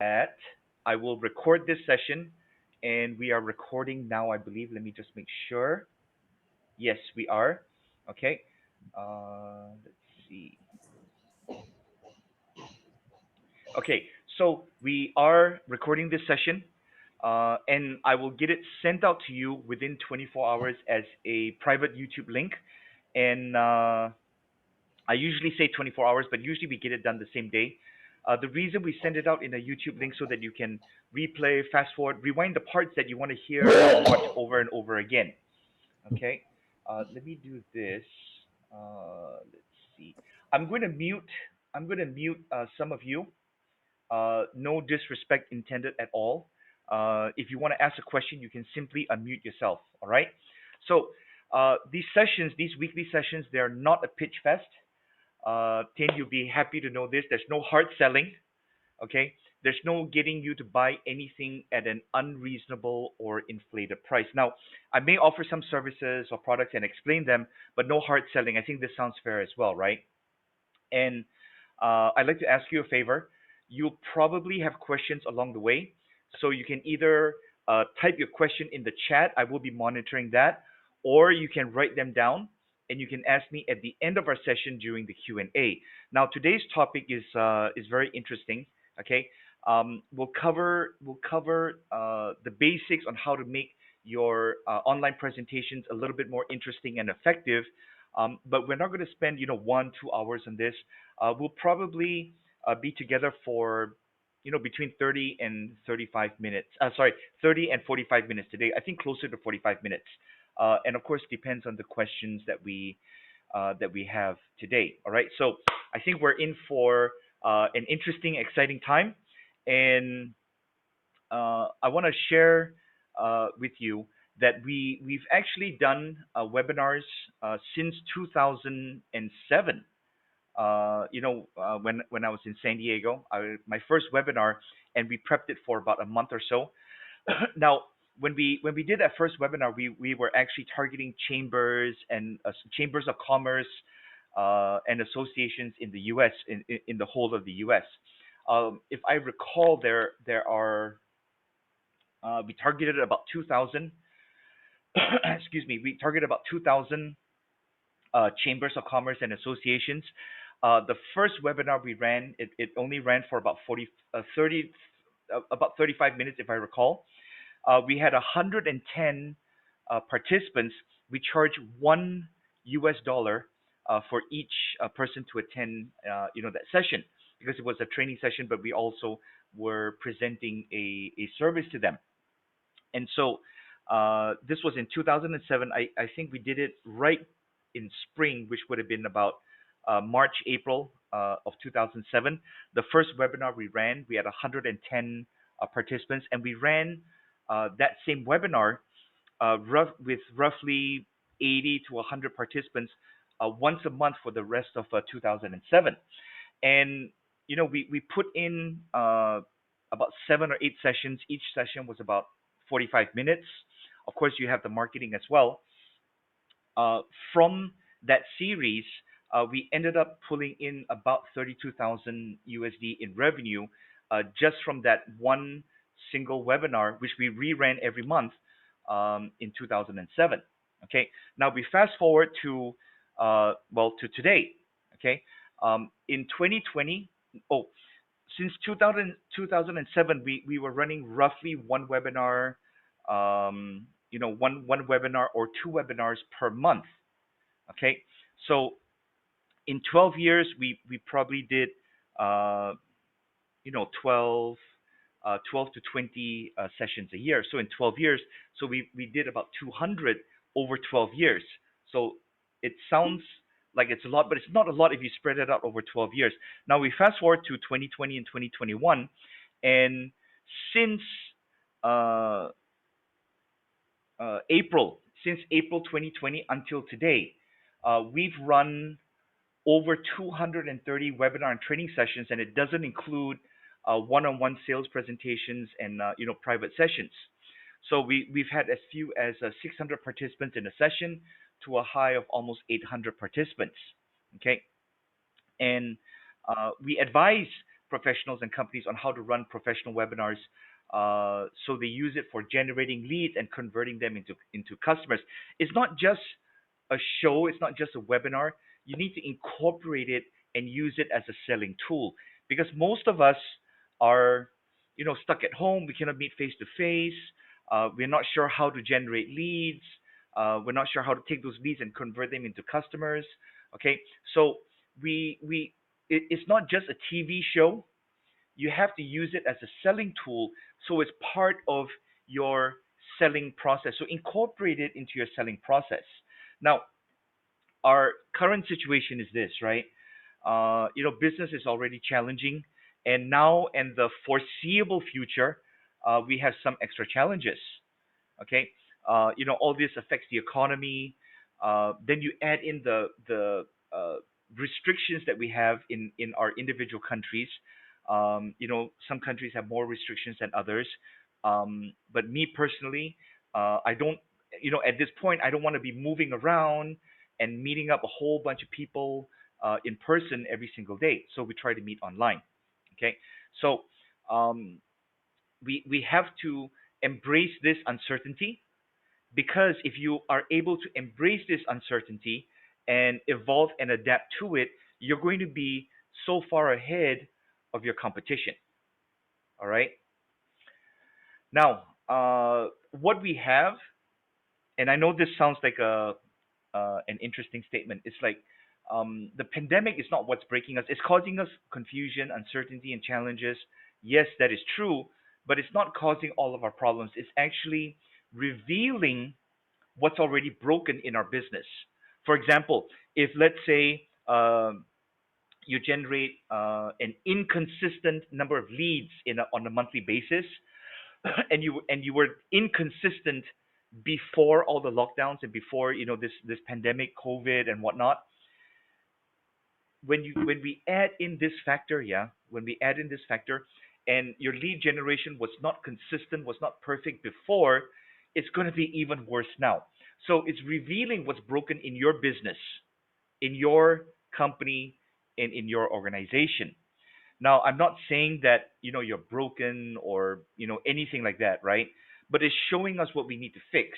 that I will record this session, and we are recording now, I believe. Let me just make sure. Yes, we are. Okay. Let's see. Okay, so we are recording this session, and I will get it sent out to you within 24 hours as a private YouTube link. And I usually say 24 hours, but usually we get it done the same day. The reason we send it out in a YouTube link so that you can replay, fast forward, rewind the parts that you want to hear or watch over and over again. Okay, let me do this. Let's see. I'm going to mute. I'm going to mute some of you. No disrespect intended at all. If you want to ask a question, you can simply unmute yourself. All right. So these sessions, these weekly sessions, they are not a pitch fest. Tin, you'll be happy to know this. There's no hard selling. Okay. There's no getting you to buy anything at an unreasonable or inflated price. Now, I may offer some services or products and explain them, but no hard selling. I think this sounds fair as well, right? And I'd like to ask you a favor. You'll probably have questions along the way. So you can either type your question in the chat, I will be monitoring that, or you can write them down and you can ask me at the end of our session during the Q&A. Now, today's topic is very interesting. Okay, we'll cover the basics on how to make your online presentations a little bit more interesting and effective, but we're not going to spend 1 2 hours on this. We'll probably be together for between 30 and 35 minutes. Sorry, 30 and 45 minutes today. I think closer to 45 minutes. And of course, depends on the questions that we have today. All right. So I think we're in for an interesting, exciting time, and I want to share with you that we've actually done webinars since 2007. When I was in San Diego, my first webinar, and we prepped it for about a month or so. Now, when we did that first webinar, we were actually targeting chambers and chambers of commerce and associations in the U.S. in the whole of the U.S. If I recall, there are we targeted about 2,000. Excuse me, we targeted about 2,000 chambers of commerce and associations. The first webinar we ran, it only ran for about 35 minutes, if I recall. We had 110 participants. We charged $1 for each person to attend, that session, because it was a training session, but we also were presenting a service to them. And so this was in 2007. I think we did it right in spring, which would have been about March, April of 2007. The first webinar we ran, we had 110 participants, and we ran that same webinar with roughly 80 to 100 participants once a month for the rest of 2007. And we put in about 7 or 8 sessions. Each session was about 45 minutes. Of course, you have the marketing as well. From that series, we ended up pulling in about 32,000 USD in revenue just from that one single webinar, which we reran every month in 2007. Okay, now we fast forward to to today. Okay, in 2020, since 2007, we were running roughly one webinar, one webinar or two webinars per month. Okay, so in 12 years, we probably did, 12, 12 to 20 sessions a year. So in 12 years, so we did about 200 over 12 years. So it sounds like it's a lot, but it's not a lot if you spread it out over 12 years. Now we fast forward to 2020 and 2021, and since uh, since April 2020 until today, we've run over 230 webinar and training sessions, and it doesn't include one-on-one sales presentations and private sessions. So we've had as few as 600 participants in a session to a high of almost 800 participants. Okay, and we advise professionals and companies on how to run professional webinars. So they use it for generating leads and converting them into customers. It's not just a show, it's not just a webinar. You need to incorporate it and use it as a selling tool, because most of us are, stuck at home. We cannot meet face to face. We're not sure how to generate leads. We're not sure how to take those leads and convert them into customers. Okay, so it's not just a TV show. You have to use it as a selling tool, so it's part of your selling process. So incorporate it into your selling process. Now, our current situation is this, right? Business is already challenging, and now in the foreseeable future, we have some extra challenges. Okay, all this affects the economy. Then you add in the restrictions that we have in our individual countries. Some countries have more restrictions than others. But me personally, I don't, at this point, I don't want to be moving around and meeting up a whole bunch of people in person every single day. So we try to meet online. Okay, so um, we have to embrace this uncertainty, because if you are able to embrace this uncertainty and evolve and adapt to it, you're going to be so far ahead of your competition. All right. Now, what we have, and I know this sounds like an interesting statement. It's like the pandemic is not what's breaking us. It's causing us confusion, uncertainty, and challenges. Yes, that is true, but it's not causing all of our problems. It's actually revealing what's already broken in our business. For example, if let's say you generate an inconsistent number of leads on a monthly basis, and you were inconsistent before all the lockdowns and before this pandemic, COVID and whatnot. When we add in this factor, yeah, when we add in this factor, and your lead generation was not consistent, was not perfect before, it's going to be even worse now. So it's revealing what's broken in your business, in your company, and in your organization. Now, I'm not saying that you're broken or anything like that, right? But it's showing us what we need to fix.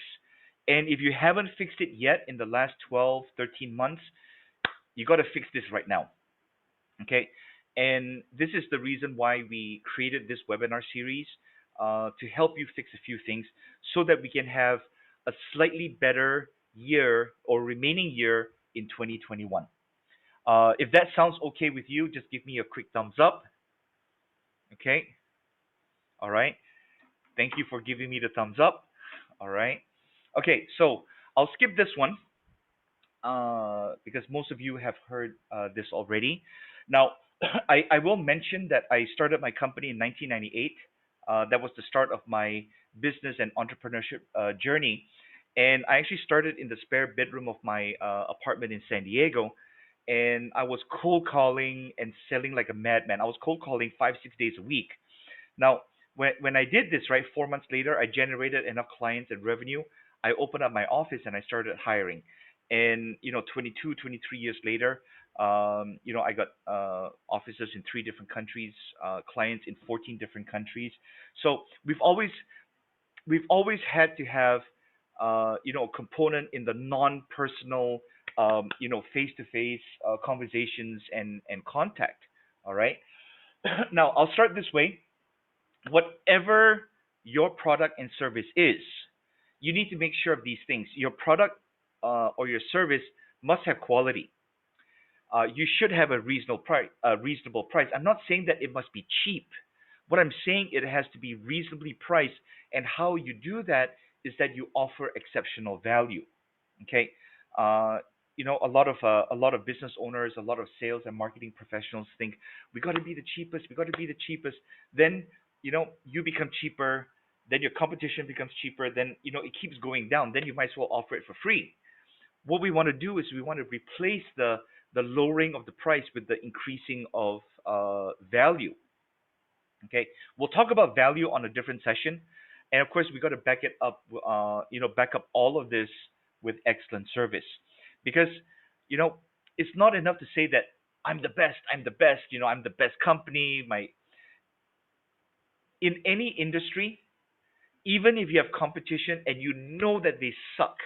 And if you haven't fixed it yet in the last 12, 13 months, you got to fix this right now. Okay? And this is the reason why we created this webinar series, to help you fix a few things so that we can have a slightly better year or remaining year in 2021. If that sounds okay with you, just give me a quick thumbs up. Okay. All right. Thank you for giving me the thumbs up. All right. Okay. So I'll skip this one because most of you have heard this already. Now, I will mention that I started my company in 1998. That was the start of my business and entrepreneurship journey. And I actually started in the spare bedroom of my apartment in San Diego. And I was cold calling and selling like a madman. I was cold calling 5, 6 days a week. Now, when I did this, right, 4 months later, I generated enough clients and revenue. I opened up my office and I started hiring. And 22, 23 years later, I got offices in 3 different countries, clients in 14 different countries. So we've always had to have a component in the non-personal, face-to-face conversations and contact. All right. Now I'll start this way. Whatever your product and service is, you need to make sure of these things. Your product or your service must have quality. You should have a reasonable price. I'm not saying that it must be cheap. What I'm saying, it has to be reasonably priced, and how you do that is that you offer exceptional value. Okay, a lot of business owners, a lot of sales and marketing professionals think we got to be the cheapest. We got to be the cheapest. Then you become cheaper. Then your competition becomes cheaper. Then it keeps going down. Then you might as well offer it for free. What we want to do is we want to replace the lowering of the price with the increasing of value. Okay, we'll talk about value on a different session, and of course we got to back it up. Back up all of this with excellent service, because you know it's not enough to say that I'm the best. I'm the best. I'm the best company. My In any industry, even if you have competition and you know that they suck,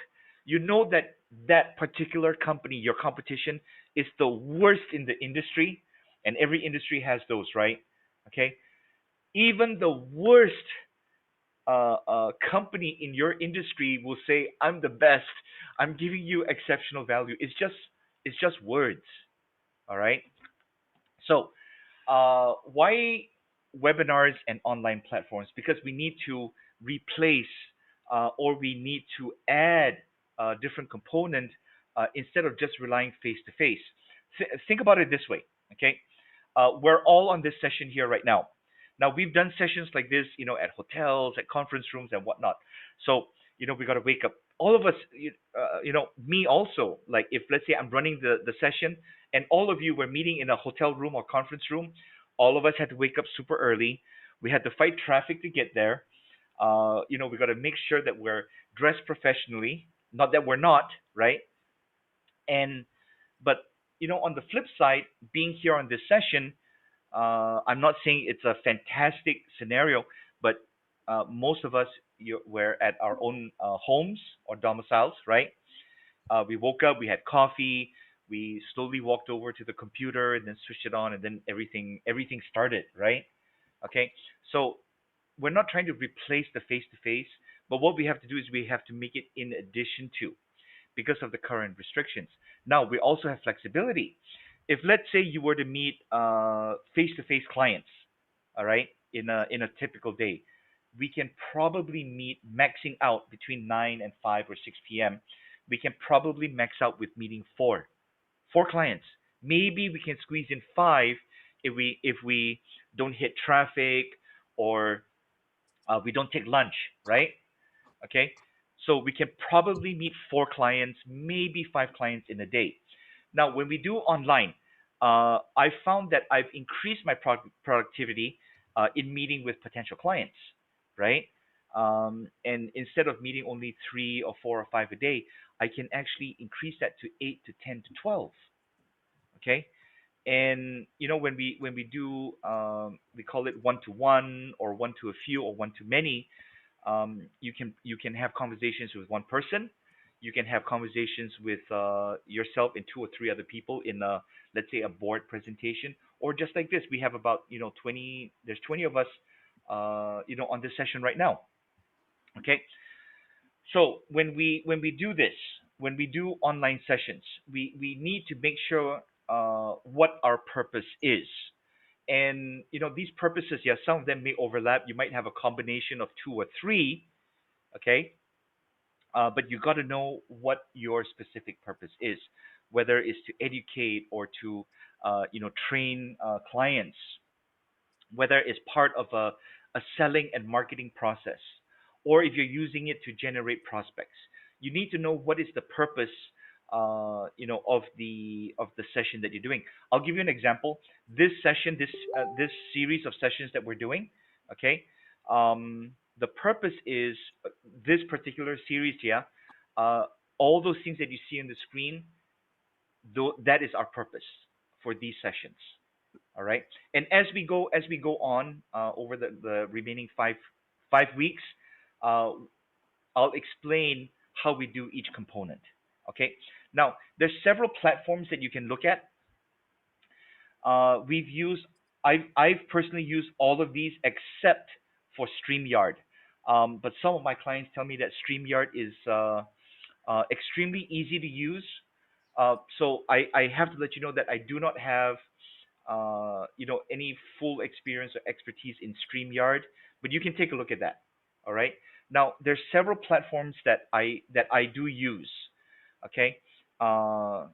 you know that that particular company, your competition, is the worst in the industry, and every industry has those, right? Okay, even the worst company in your industry will say, "I'm the best. I'm giving you exceptional value." It's just words, all right. So, why webinars and online platforms? Because we need to replace or we need to add a different component instead of just relying face to face. Think about it this way, okay? We're all on this session here right now. Now we've done sessions like this, at hotels, at conference rooms, and whatnot. So we got to wake up. All of us, me also. Like if let's say I'm running the session, and all of you were meeting in a hotel room or conference room, all of us had to wake up super early. We had to fight traffic to get there. We got to make sure that we're dressed professionally. Not that we're not, right? And but on the flip side, being here on this session, I'm not saying it's a fantastic scenario, but most of us were at our own homes or domiciles, right? We woke up, we had coffee, we slowly walked over to the computer and then switched it on, and then everything started, right? Okay, so we're not trying to replace the face to face, but what we have to do is we have to make it in addition to, because of the current restrictions. Now we also have flexibility. If let's say you were to meet face to face clients, all right, in a typical day, we can probably meet maxing out between 9 and 5 or 6 p.m. We can probably max out with meeting four clients. Maybe we can squeeze in five if we don't hit traffic or we don't take lunch, right? Okay, so we can probably meet four clients, maybe five clients in a day. Now, when we do online, I found that I've increased my productivity in meeting with potential clients, right? And instead of meeting only three or four or five a day, I can actually increase that to 8 to 10 to 12. Okay, and when we do we call it one to one or one to a few or one to many. You can have conversations with one person. You can have conversations with yourself and two or three other people in let's say a board presentation, or just like this. We have about 20. There's 20 of us, on this session right now. Okay, so when we do this, when we do online sessions, we need to make sure what our purpose is. And these purposes, yeah, some of them may overlap. You might have a combination of two or three, okay? But you got to know what your specific purpose is, whether it's to educate or to, train clients, whether it's part of a selling and marketing process, or if you're using it to generate prospects. You need to know what is the purpose, of the session that you're doing. I'll give you an example. This session, this series of sessions that we're doing, okay. The purpose is this particular series, yeah. Uh, all those things that you see on the screen, though, that is our purpose for these sessions. All right. And as we go on over the remaining five weeks, uh, I'll explain how we do each component. Okay. Now there's several platforms that you can look at. We've used I've personally used all of these except for StreamYard. But some of my clients tell me that StreamYard is extremely easy to use. So I have to let you know that I do not have any full experience or expertise in StreamYard, but you can take a look at that. All right. Now there's several platforms that I do use. Okay. Uh,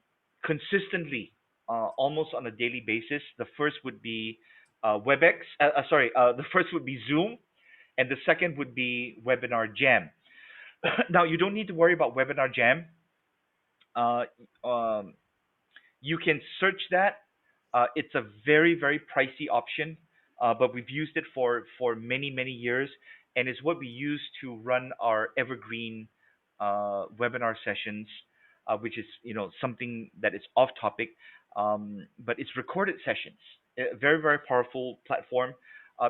Consistently, almost on a daily basis. The first would be WebEx. Sorry, the first would be Zoom, and the second would be Webinar Jam. Now you don't need to worry about Webinar Jam. Uh, um, you can search that. It's a very, very pricey option, but we've used it for many, many years, and it's what we use to run our evergreen webinar sessions, which is something that is off topic. but it's recorded sessions. A very very powerful platform.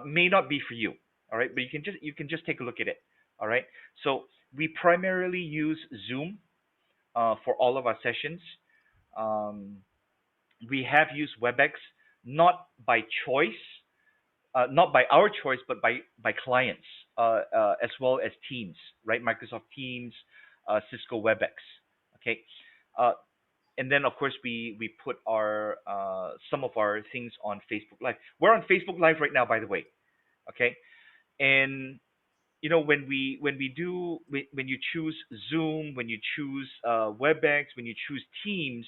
May not be for you, all right, but you can just take a look at it, all right. So we primarily use Zoom for all of our sessions. Um, we have used WebEx not by choice, not by our choice, but by clients, as well as Teams, right? Microsoft Teams, Cisco WebEx. Okay, uh, and then of course we put our some of our things on Facebook Live. We're on Facebook Live right now, by the way. Okay, and when you choose Zoom, when you choose WebEx, when you choose Teams,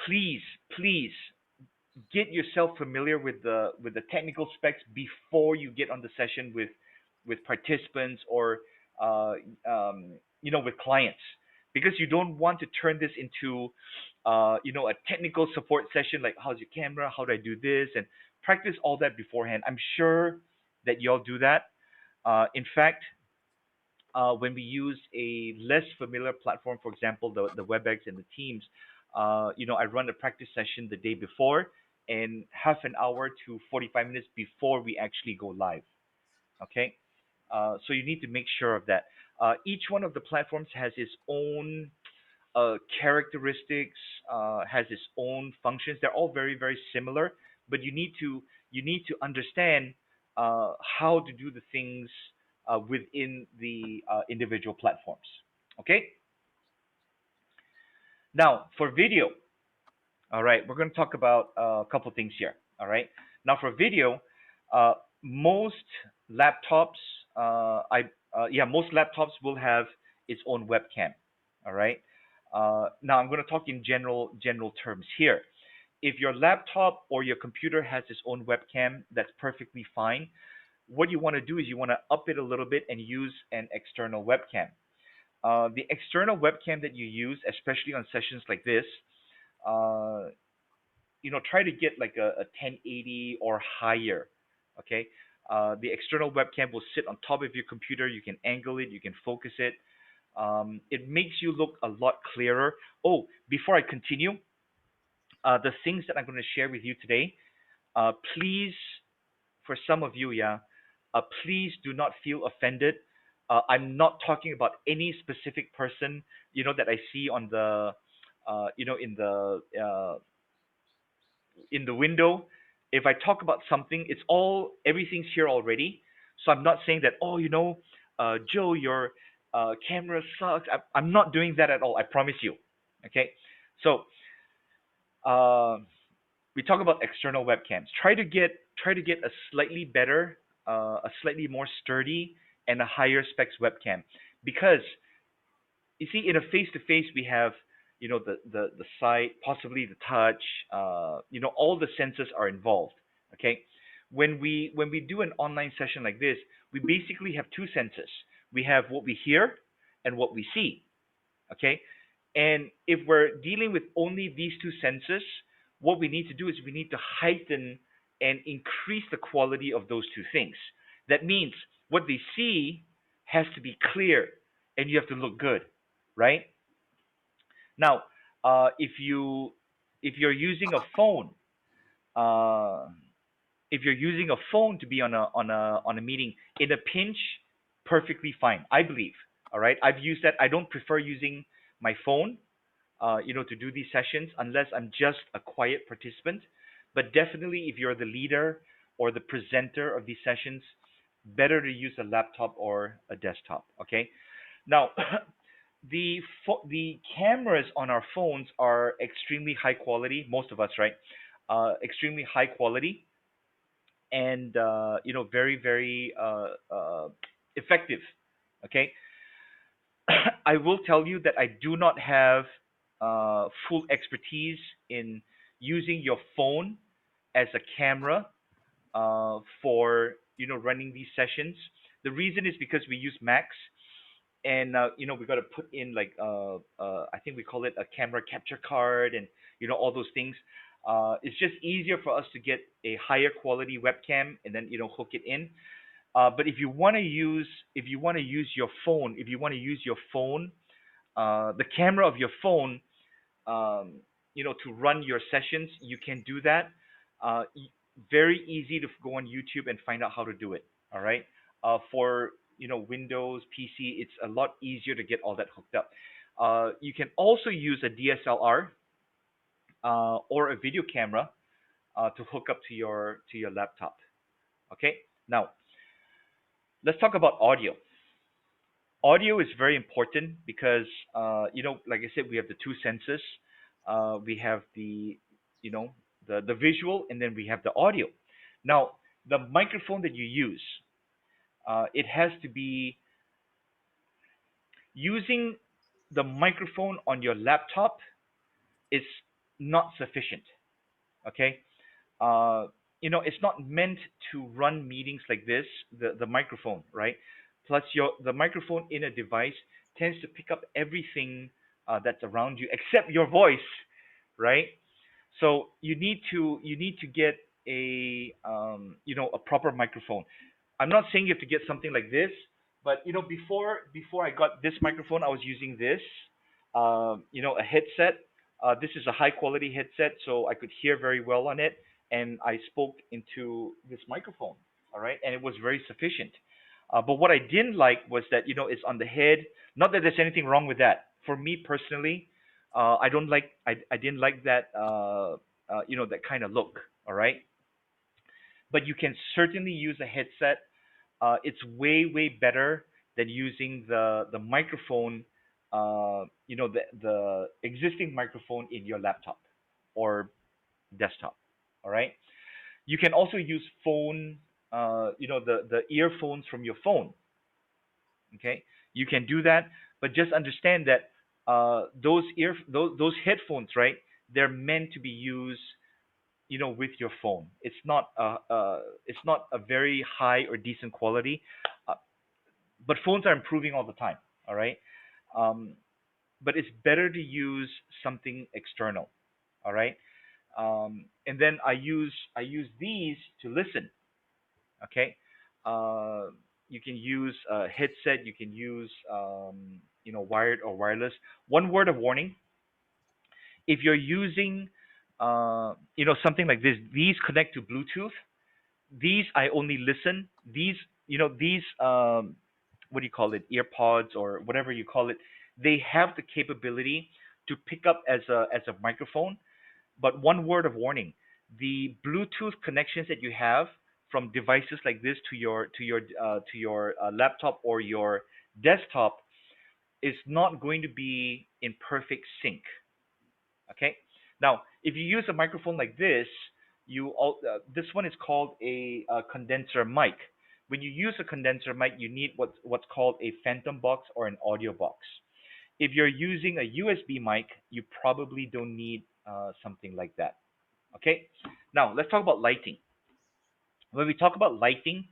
please please get yourself familiar with the technical specs before you get on the session with participants or uh, with clients, because you don't want to turn this into a technical support session like how's your camera, how do I do this, and practice all that beforehand. I'm sure that y'all do that. In fact, when we use a less familiar platform, for example, the WebEx and the Teams, I run a practice session the day before and half an hour to 45 minutes before we actually go live. Okay, so you need to make sure of that. Each one of the platforms has its own characteristics, has its own functions. They're all very very similar, but you need to understand how to do the things within the individual platforms. Okay. Now for video, all right, we're going to talk about a couple things here. All right. Now for video, uh, most laptops, most laptops will have its own webcam. All right. Now I'm going to talk in general terms here. If your laptop or your computer has its own webcam, that's perfectly fine. What you want to do is you want to up it a little bit and use an external webcam. The external webcam that you use, especially on sessions like this, uh, try to get like a 1080 or higher. Okay. The external webcam will sit on top of your computer. You can angle it, you can focus it. It makes you look a lot clearer. Oh, before I continue, the things that I'm going to share with you today, please, for some of you, yeah, please do not feel offended. I'm not talking about any specific person, that I see on the, in the window. If I talk about something, everything's here already. So I'm not saying that, oh, Joe, your camera sucks. I'm not doing that at all. I promise you. Okay. So uh, we talk about external webcams. Try to get a slightly better, a slightly more sturdy, and a higher specs webcam, because you see, in a face to face, we have, the sight, possibly the touch, all the senses are involved. Okay, when we do an online session like this, we basically have two senses. We have what we hear and what we see. Okay, and if we're dealing with only these two senses, what we need to do is we need to heighten and increase the quality of those two things. That means what they see has to be clear, and you have to look good, right? Now, if you're using a phone, uh, if you're using a phone to be on a meeting in a pinch, perfectly fine, I believe. All right, I've used that. I don't prefer using my phone, to do these sessions unless I'm just a quiet participant. But definitely, if you're the leader or the presenter of these sessions, better to use a laptop or a desktop. Okay. Now, the cameras on our phones are extremely high quality. Most of us, right? Extremely high quality, and very very effective. Okay. I will tell you that I do not have full expertise in using your phone as a camera for running these sessions. The reason is because we use Macs, and we got to put in like I think we call it a camera capture card, and all those things. It's just easier for us to get a higher quality webcam and then hook it in. But if you want to use your phone, the camera of your phone, um, to run your sessions, you can do that. Uh, y- Very easy to go on YouTube and find out how to do it. All right. For Windows PC, it's a lot easier to get all that hooked up. You can also use a DSLR or a video camera to hook up to your laptop. Okay. Now let's talk about audio. Audio is very important because like I said, we have the two senses. We have you know the visual, and then we have the audio. Now the microphone that you use, it has to be using the microphone on your laptop is not sufficient. Okay. uh, it's not meant to run meetings like this. The microphone, right? Plus, the microphone in a device tends to pick up everything that's around you except your voice, right? So you need to get a proper microphone. I'm not saying you have to get something like this, but before I got this microphone, I was using this, a headset. This is a high quality headset, so I could hear very well on it, and I spoke into this microphone. All right, and it was very sufficient. But what I didn't like was that it's on the head. Not that there's anything wrong with that. For me personally, I don't like I didn't like that that kind of look. All right, but you can certainly use a headset. It's way better than using the microphone, the existing microphone in your laptop or desktop. All right. You can also use phone, the earphones from your phone. Okay, you can do that, but just understand that those headphones, right? They're meant to be used with your phone. It's not a very high or decent quality, uh, but phones are improving all the time. All right, um, but it's better to use something external. All right, and then I use these to listen. Okay, uh, you can use a headset. You can use wired or wireless. One word of warning: if you're using something like this, these connect to Bluetooth. These I only listen. These what do you call it? Earpods or whatever you call it. They have the capability to pick up as a microphone. But one word of warning: the Bluetooth connections that you have from devices like this to your laptop or your desktop is not going to be in perfect sync. Okay. Now, if you use a microphone like this, this one is called a condenser mic. When you use a condenser mic, you need what's called a phantom box or an audio box. If you're using a USB mic, you probably don't need something like that. Okay. Now let's talk about lighting. When we talk about lighting,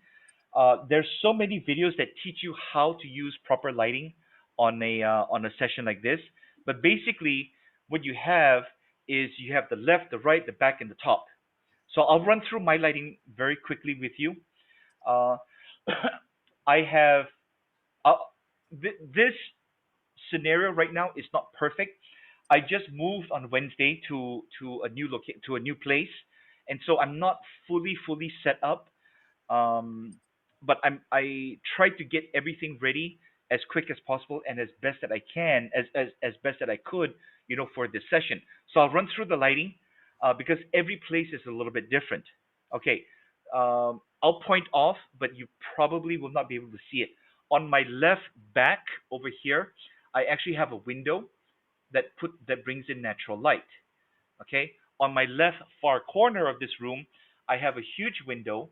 there's so many videos that teach you how to use proper lighting on a session like this. But basically, what you have is you have the left, the right, the back, and the top. So I'll run through my lighting very quickly with you. Uh, I have uh, this scenario right now is not perfect. I just moved on Wednesday to a new place, and so I'm not fully set up. But I try to get everything ready as quick as possible and as best that I can, as best that I could, for this session. So I'll run through the lighting because every place is a little bit different. Okay, I'll point off, but you probably will not be able to see it. On my left back over here, I actually have a window that brings in natural light. Okay, on my left far corner of this room, I have a huge window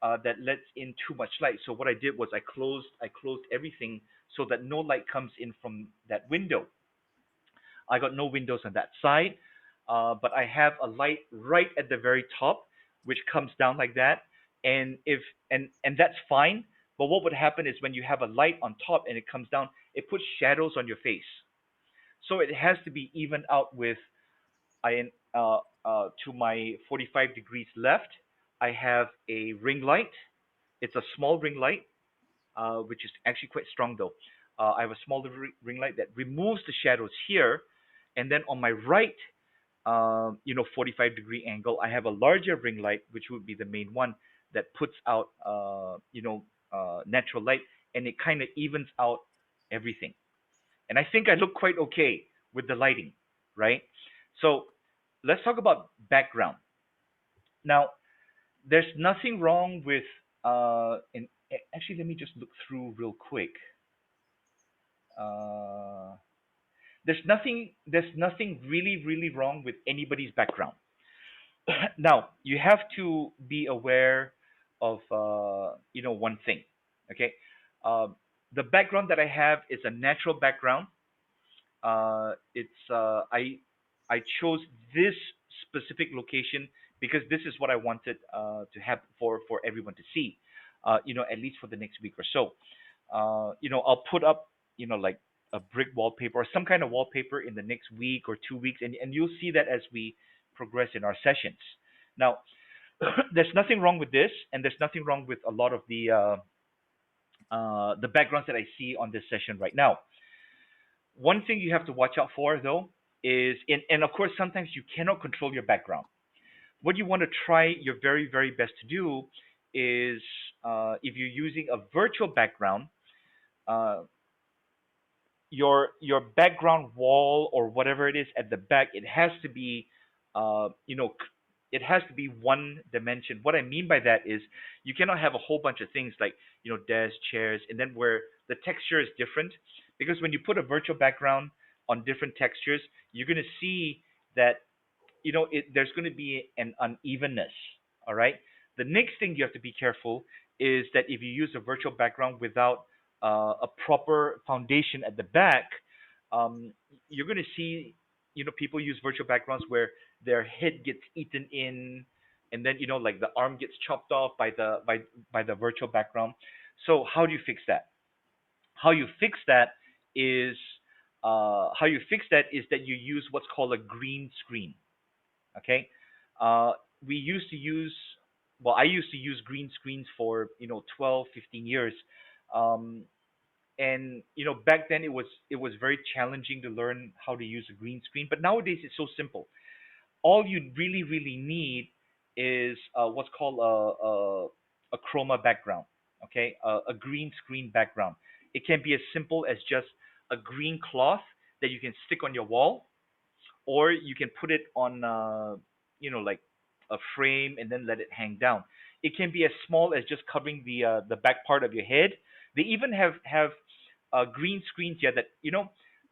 that lets in too much light. So what I did was I closed everything so that no light comes in from that window. I got no windows on that side, but I have a light right at the very top, which comes down like that, and if and that's fine. But what would happen is when you have a light on top and it comes down, it puts shadows on your face. So it has to be evened out with I to my 45 degrees left. I have a ring light. It's a small ring light, which is actually quite strong though. I have a small ring light that removes the shadows here, and then on my right, 45-degree angle. I have a larger ring light, which would be the main one that puts out natural light, and it kind of evens out everything. And I think I look quite okay with the lighting, right? So let's talk about background. Now, there's nothing wrong with and actually let me just look through real quick. Uh, there's nothing really wrong with anybody's background. Now, you have to be aware of one thing. Okay, uh, the background that I have is a natural background. It's I chose this specific location because this is what I wanted to have for everyone to see. At least for the next week or so. I'll put up like a brick wallpaper or some kind of wallpaper in the next week or 2 weeks, and you'll see that as we progress in our sessions. Now, there's nothing wrong with this, and there's nothing wrong with a lot of the backgrounds that I see on this session right now. One thing you have to watch out for, though, is and of course sometimes you cannot control your background. What you want to try your very best to do is if you're using a virtual background, uh, your background wall or whatever it is at the back, it has to be it has to be one dimension. What I mean by that is you cannot have a whole bunch of things like desks, chairs, and then where the texture is different, because when you put a virtual background on different textures, you're going to see that there's going to be an unevenness. All right. The next thing you have to be careful is that if you use a virtual background without a proper foundation at the back, um, you're going to see people use virtual backgrounds where their head gets eaten in, and then like the arm gets chopped off by the virtual background. So how you fix that is that you use what's called a green screen. Okay. uh, we used to use well, I used to use green screens for 12, 15 years. um, and back then it was very challenging to learn how to use a green screen, but nowadays it's so simple. All you really need is what's called a chroma background. Okay, a green screen background. It can be as simple as just a green cloth that you can stick on your wall, or you can put it on like a frame and then let it hang down. It can be as small as just covering the back part of your head. They even have green screens here that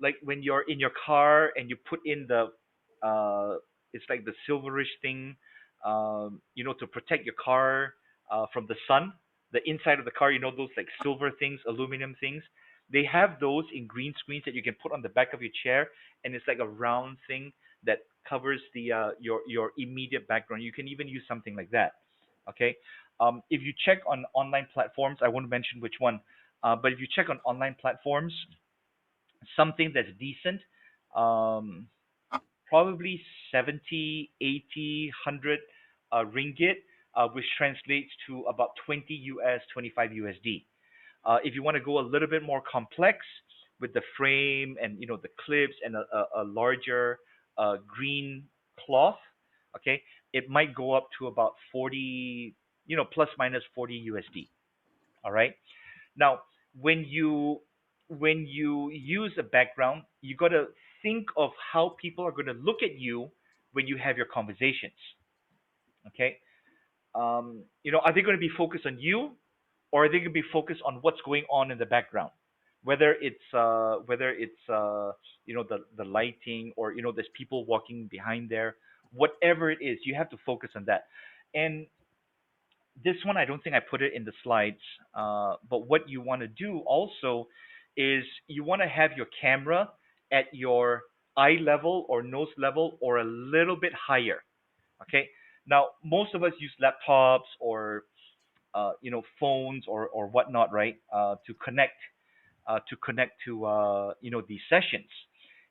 like when you're in your car and you put in the it's like the silverish thing, to protect your car from the sun. The inside of the car, those like silver things, aluminum things. They have those in green screens that you can put on the back of your chair, and it's like a round thing that covers the your immediate background. You can even use something like that. Okay, if you check on online platforms, I won't mention which one, but if you check on online platforms, something that's decent, um, probably 70, 80, 100 ringgit, which translates to about 20 US, 25 USD. If you want to go a little bit more complex with the frame and the clips and a larger green cloth, okay, it might go up to about 40, plus minus 40 USD. All right. Now, when you when you use a background, you got to think of how people are going to look at you when you have your conversations. Okay. Are they going to be focused on you, or are they going to be focused on what's going on in the background? Whether it's the lighting, or there's people walking behind there. Whatever it is, you have to focus on that. And this one, I don't think I put it in the slides. But what you want to do also is you want to have your camera at your eye level or nose level or a little bit higher. Okay. Now, most of us use laptops or phones or whatnot, right? To connect to these sessions.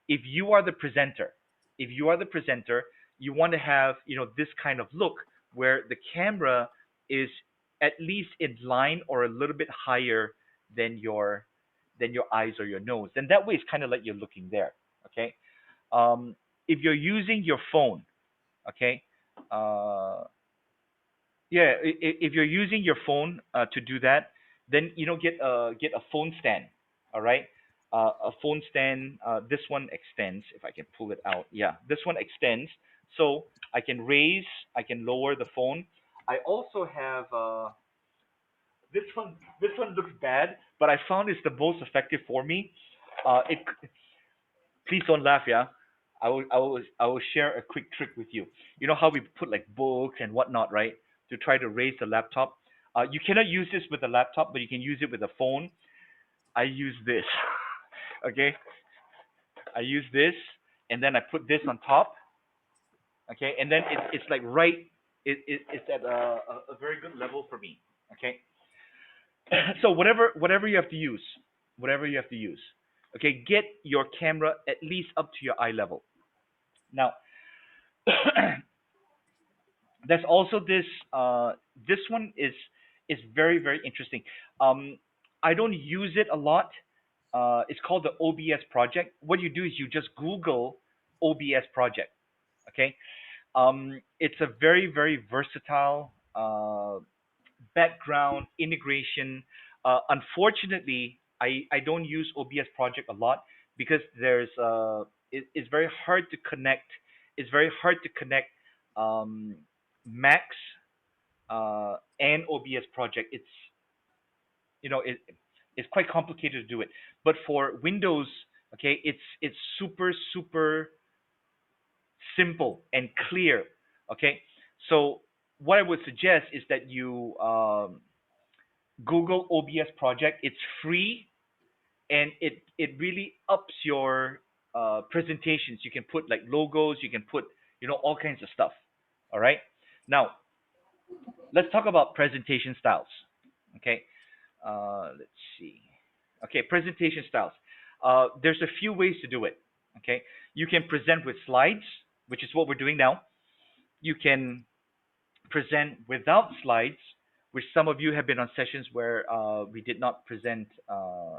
If you are the presenter, you want to have this kind of look where the camera is at least in line or a little bit higher than your eyes or your nose. And that way, it's kind of like you're looking there. Okay. Um, if you're using your phone, okay, uh, yeah, if you're using your phone to do that, then get a phone stand. All right, a phone stand. This one extends. If I can pull it out, yeah, this one extends, so I can raise, I can lower the phone. I also have this one. This one looks bad, but I found it's the most effective for me. It Please don't laugh, yeah. I will share a quick trick with you. You know how we put like books and whatnot, right? To try to raise the laptop. You cannot use this with a laptop, but you can use it with a phone. I use this. Okay, I use this, and then I put this on top. Okay, and then it's like right. It's at a very good level for me. Okay, so whatever you have to use, whatever you have to use. Okay, get your camera at least up to your eye level. Now, there's also this this one is very interesting. um I don't use it a lot. It's called the OBS project. What you do is you just Google OBS project. Okay. It's a very versatile background integration. Unfortunately, I don't use OBS project a lot because it's very hard to connect. It's very hard to connect um, Macs and OBS project. It's quite complicated to do it. But for Windows, okay, it's super simple and clear. Okay, so what I would suggest is that you Google OBS project. It's free, and it really ups your presentations. You can put like logos. You can put all kinds of stuff. All right. Now let's talk about presentation styles. Okay. Let's see. Okay, presentation styles. There's a few ways to do it. Okay, you can present with slides, which is what we're doing now. You can present without slides, which some of you have been on sessions where we did not present,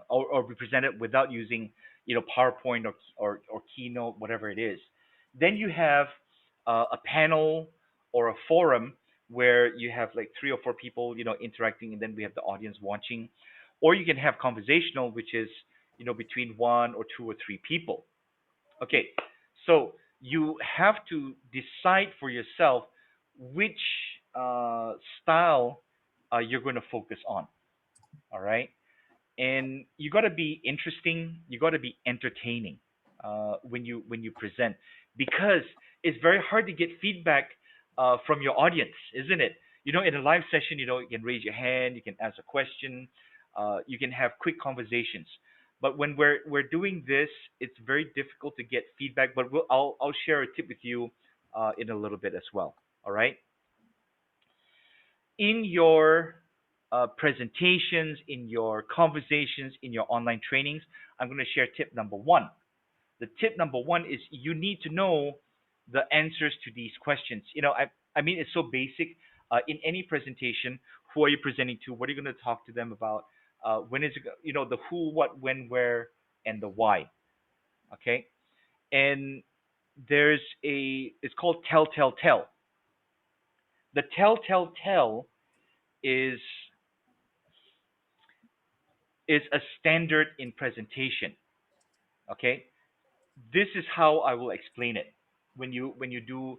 or we presented without using, PowerPoint or Keynote, whatever it is. Then you have a panel or a forum where you have like three or four people, interacting, and then we have the audience watching. Or you can have conversational, which is, between one or two or three people. Okay, so you have to decide for yourself which style you're going to focus on. All right, and you got to be interesting. You got to be entertaining when you present, because it's very hard to get feedback from your audience, isn't it? In a live session, you can raise your hand, you can ask a question, you can have quick conversations. But when we're doing this, it's very difficult to get feedback. But I'll share a tip with you in a little bit as well. All right. In your presentations, in your conversations, in your online trainings, I'm going to share tip number one. The tip number one is you need to know the answers to these questions. I mean, it's so basic. In any presentation, who are you presenting to? What are you going to talk to them about? When is it, the who, what, when, where, and the why. Okay. And it's called tell. The tell is is a standard in presentation. Okay, this is how I will explain it. When you do,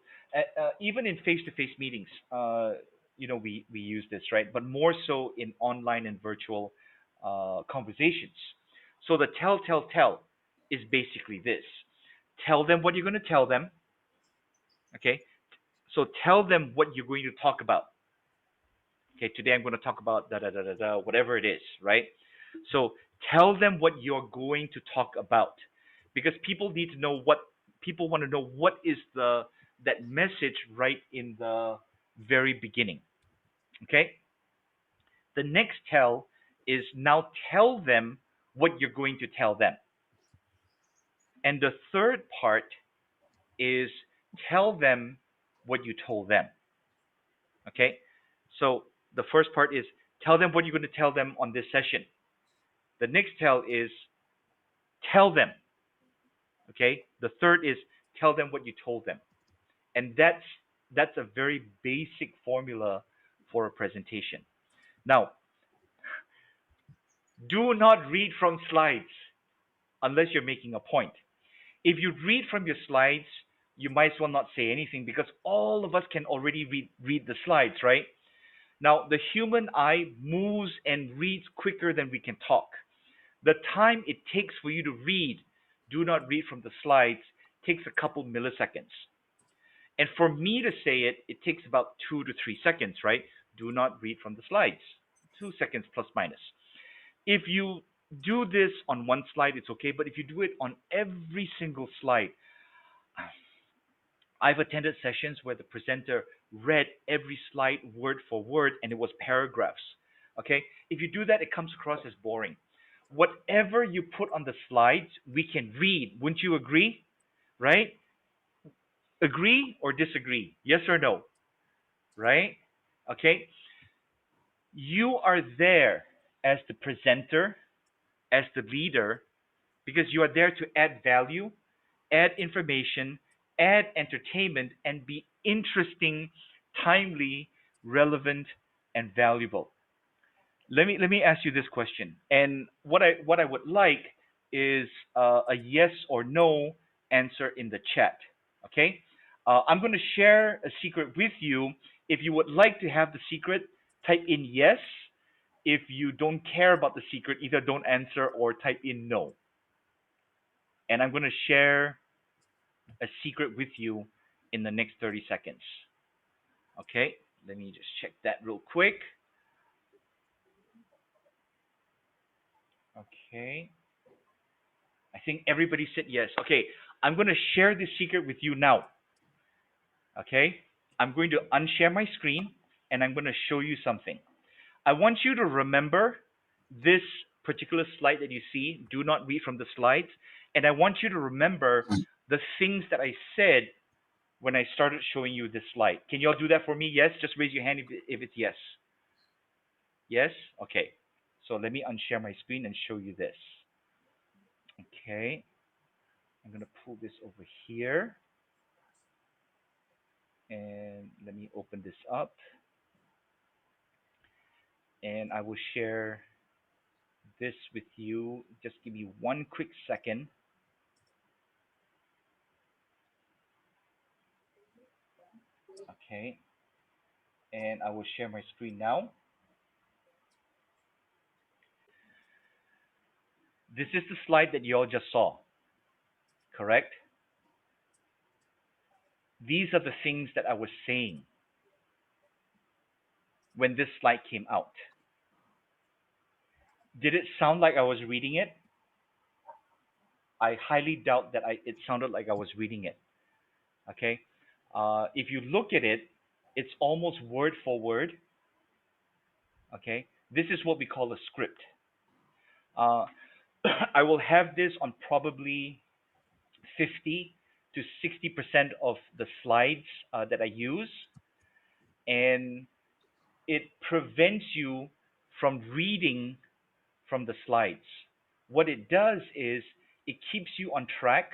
even in face-to-face meetings, we use this, right? But more so in online and virtual conversations. So the tell is basically this: tell them what you're going to tell them. Okay, so tell them what you're going to talk about. Okay, today I'm going to talk about da da da da da, whatever it is, right? So tell them what you're going to talk about, because people need to know what people want to know. What is that message right in the very beginning? Okay. The next tell is now tell them what you're going to tell them, and the third part is tell them what you told them. Okay. So the first part is tell them what you're going to tell them on this session. The next tell is tell them. Okay. The third is tell them what you told them. And that's a very basic formula for a presentation. Now, do not read from slides unless you're making a point. If you read from your slides, you might as well not say anything because all of us can already read the slides, right? Now, the human eye moves and reads quicker than we can talk. The time it takes for you to read, do not read from the slides, takes a couple milliseconds. And for me to say it, it takes about 2 to 3 seconds, right? Do not read from the slides. 2 seconds plus minus. If you do this on one slide, it's okay. But if you do it on every single slide, I've attended sessions where the presenter read every slide word for word and it was paragraphs. Okay? If you do that, it comes across as boring. Whatever you put on the slides, we can read. Wouldn't you agree? Right? Agree or disagree? Yes or no? Right? Okay? You are there as the presenter, as the leader, because you are there to add value, add information, add entertainment, and be interesting, timely, relevant, and valuable. Let me ask you this question, and what I would like is a yes or no answer in the chat. Okay, I'm going to share a secret with you. If you would like to have the secret, type in yes. If you don't care about the secret, either don't answer or type in no. And I'm going to share a secret with you in the next 30 seconds. Okay, let me just check that real quick. Okay, I think everybody said yes. Okay, I'm going to share this secret with you now. Okay, I'm going to unshare my screen and I'm going to show you something. I want you to remember this particular slide that you see. Do not read from the slides. And I want you to remember the things that I said when I started showing you this slide. Can you all do that for me? Yes? Just raise your hand if it's yes. Yes? Okay. So let me unshare my screen and show you this. Okay. I'm going to pull this over here. And let me open this up. And I will share this with you. Just give me one quick second. Okay. And I will share my screen now. This is the slide that you all just saw, correct? These are the things that I was saying when this slide came out. Did it sound like I was reading it? I highly doubt that it sounded like I was reading it. Okay. If you look at it, it's almost word for word. Okay. This is what we call a script. Uh, I will have this on probably 50 to 60% of the slides that I use, and it prevents you from reading from the slides. What it does is it keeps you on track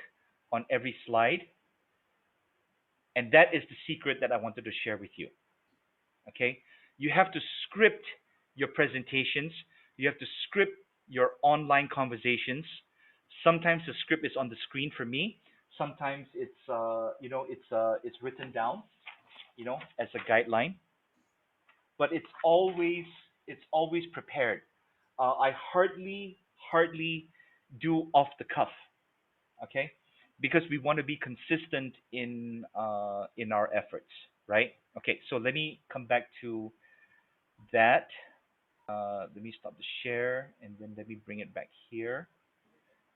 on every slide, and that is the secret that I wanted to share with you. Okay? You have to script your presentations, you have to script your online conversations. Sometimes the script is on the screen for me. Sometimes it's written down, as a guideline, but it's always prepared. I hardly do off the cuff, okay? Because we want to be consistent in our efforts, right? Okay, so let me come back to that. Let me stop the share and then let me bring it back here.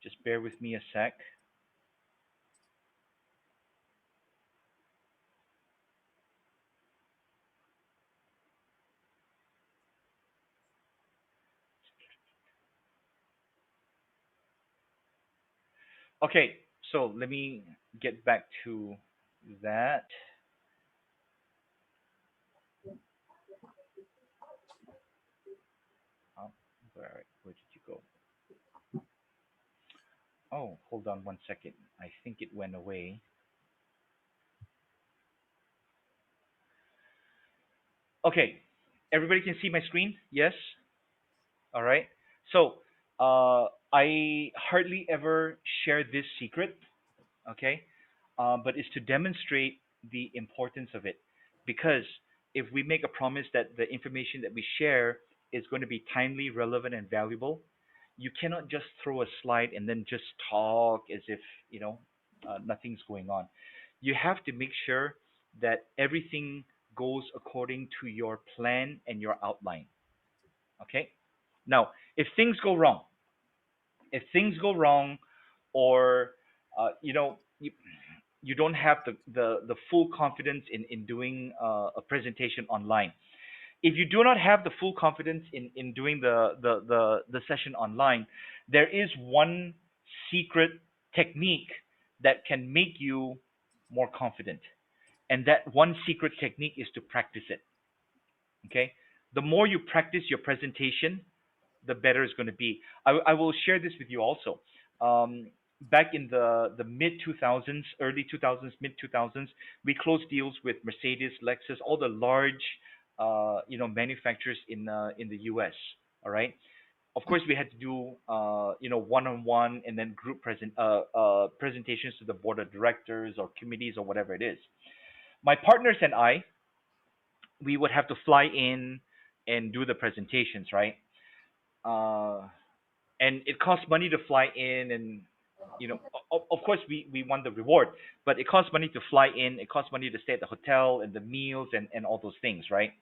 Just bear with me a sec. Okay, so let me get back to that. Oh, where did you go? Oh, hold on one second. I think it went away. Okay, everybody can see my screen? Yes? All right. So, I hardly ever share this secret, okay? But it's to demonstrate the importance of it. Because if we make a promise that the information that we share is going to be timely, relevant, and valuable, you cannot just throw a slide and then just talk as if, you know, nothing's going on. You have to make sure that everything goes according to your plan and your outline. Okay? Now, if things go wrong, if things go wrong, or you don't have the full confidence in doing a presentation online. If you do not have the full confidence in doing the session online, there is one secret technique that can make you more confident. And that one secret technique is to practice it. Okay? The more you practice your presentation, the better it's going to be. I will share this with you also. Back in the mid 2000s, early 2000s, mid 2000s, we closed deals with Mercedes, Lexus, all the large manufacturers in the US. All right. Of course, we had to do one-on-one and then group presentations to the board of directors or committees or whatever it is. My partners and I, we would have to fly in and do the presentations, right? Uh, and it costs money to fly in, and of course we want the reward, but it costs money to fly in, it costs money to stay at the hotel and the meals and all those things, right?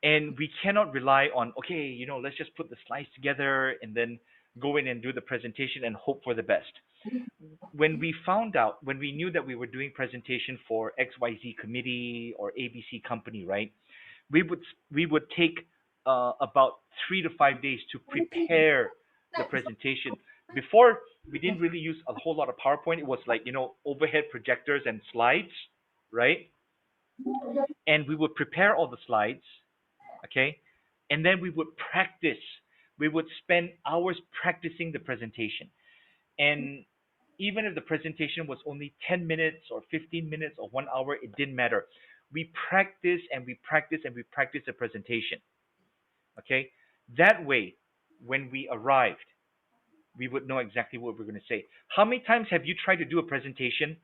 And we cannot rely on, okay, let's just put the slides together and then go in and do the presentation and hope for the best. When we knew that we were doing presentation for XYZ committee or ABC company, right, we would we would take about 3 to 5 days to prepare the presentation. Before, we didn't really use a whole lot of PowerPoint. It was like, overhead projectors and slides, right? And we would prepare all the slides, okay? And then we would practice. We would spend hours practicing the presentation. And even if the presentation was only 10 minutes or 15 minutes or 1 hour, it didn't matter. We practice and we practice and we practice the presentation. Okay? That way, when we arrived, we would know exactly what we're going to say. How many times have you tried to do a presentation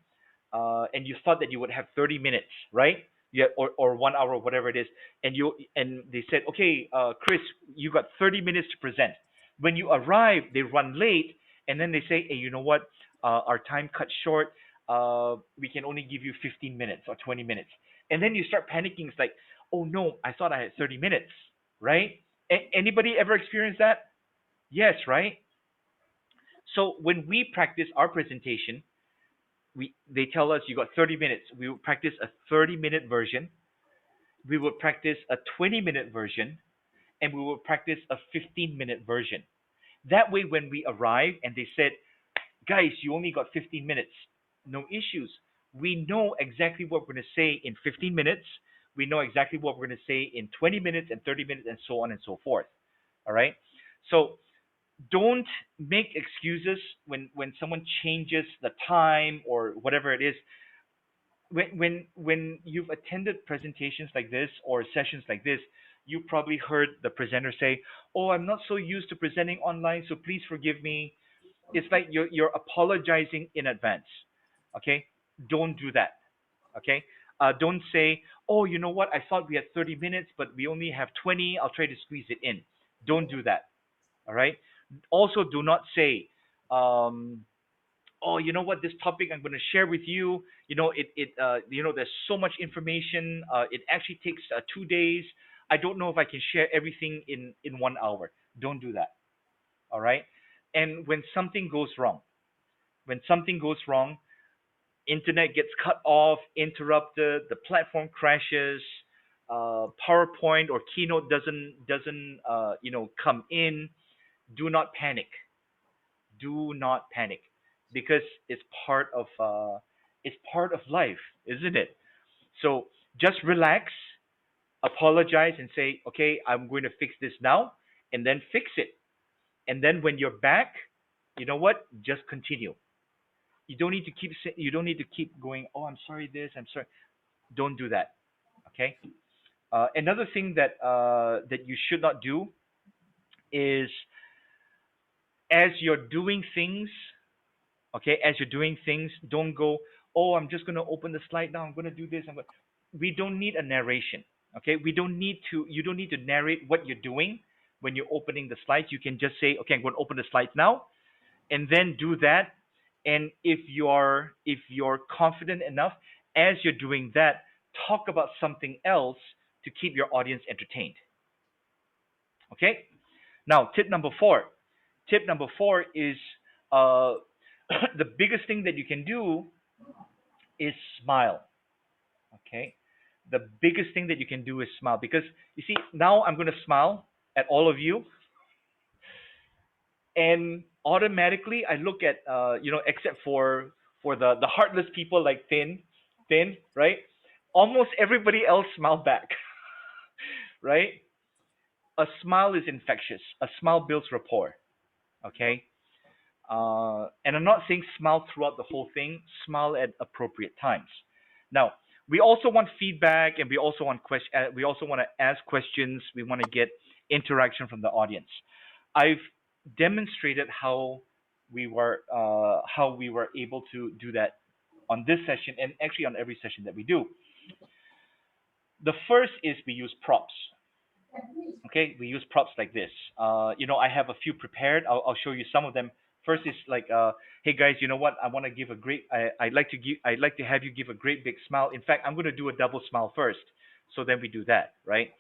and you thought that you would have 30 minutes, right? Yeah, or 1 hour, whatever it is, and they said, okay, Chris, you got 30 minutes to present. When you arrive, they run late, and then they say, hey, you know what? Our time cut short. We can only give you 15 minutes or 20 minutes, and then you start panicking. It's like, oh no, I thought I had 30 minutes, right? Anybody ever experienced that? Yes, right? So when we practice our presentation, they tell us you got 30 minutes. We will practice a 30-minute version. We will practice a 20-minute version, and we will practice a 15-minute version. That way, when we arrive and they said, guys, you only got 15 minutes, no issues. We know exactly what we're going to say in 15 minutes. We know exactly what we're going to say in 20 minutes and 30 minutes and so on and so forth. All right? So don't make excuses when someone changes the time or whatever it is. When you've attended presentations like this or sessions like this, you probably heard the presenter say, "Oh, I'm not so used to presenting online, so please forgive me." It's like you're apologizing in advance. Okay? Don't do that. Okay? Don't say, "Oh, you know what? I thought we had 30 minutes, but we only have 20. I'll try to squeeze it in." Don't do that. All right? Also, do not say, "Oh, you know what? This topic I'm going to share with you. There's so much information. It actually takes 2 days. I don't know if I can share everything in 1 hour." Don't do that. All right? And when something goes wrong, internet gets cut off, interrupted, the platform crashes, PowerPoint or Keynote doesn't come in. Do not panic. Do not panic, because it's part of life, isn't it? So just relax, apologize, and say, okay, I'm going to fix this now, and then fix it. And then when you're back, you know what? Just continue. You don't need to keep going. Oh, I'm sorry. I'm sorry. Don't do that. Okay. Another thing that that you should not do is, as you're doing things, okay, as you're doing things, don't go, oh, I'm just going to open the slide now, I'm going to do this, we don't need a narration. Okay, we don't need to you don't need to narrate what you're doing when you're opening the slides. You can just say, okay, I'm going to open the slides now, and then do that. And if you're confident enough, as you're doing that, talk about something else to keep your audience entertained. Okay, now tip number four is, uh, the biggest thing that you can do is smile. Okay, the biggest thing that you can do is smile, because you see, now I'm going to smile at all of you, and automatically I look at, except for the heartless people like Thin, right? Almost everybody else smile back, right? A smile is infectious. A smile builds rapport. Okay, and I'm not saying smile throughout the whole thing. Smile at appropriate times. Now, we also want feedback, and we also want to ask questions. We want to get interaction from the audience. I've demonstrated how we were able to do that on this session, and actually on every session that we do. The first is we use props. Okay, we use props like this. I have a few prepared. I'll show you some of them. First is like, hey guys, you know what? I want to give a great. I'd like to have you give a great big smile. In fact, I'm going to do a double smile first. So then we do that, right?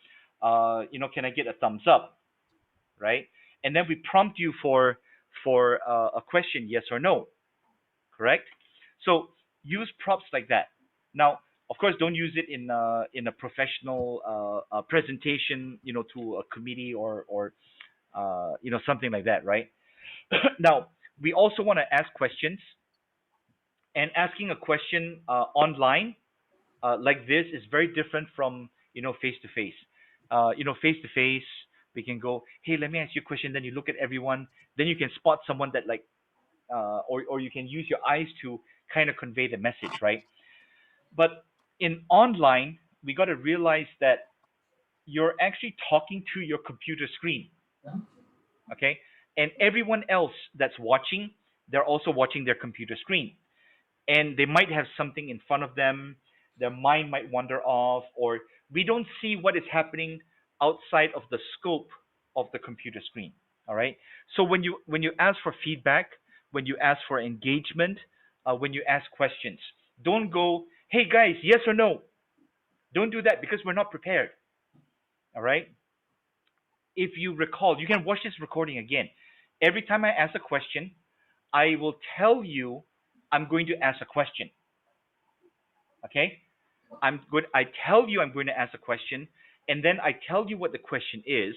Can I get a thumbs up, right? And then we prompt you for a question, yes or no, correct? So use props like that. Now, of course, don't use it in a professional presentation, to a committee or something like that, right? Now, we also want to ask questions, and asking a question online like this is very different from face to face. Face to face, we can go, hey, let me ask you a question. Then you look at everyone. Then you can spot someone that like, or you can use your eyes to kind of convey the message, right? But in online, we got to realize that you're actually talking to your computer screen, okay? And everyone else that's watching, they're also watching their computer screen, and they might have something in front of them. Their mind might wander off, or we don't see what is happening outside of the scope of the computer screen. All right. So when you ask for feedback, when you ask for engagement, when you ask questions, don't go, "Hey guys, yes or no." Don't do that, because we're not prepared. All right. If you recall, you can watch this recording again. Every time I ask a question, I will tell you I'm going to ask a question. Okay? I tell you I'm going to ask a question, and then I tell you what the question is,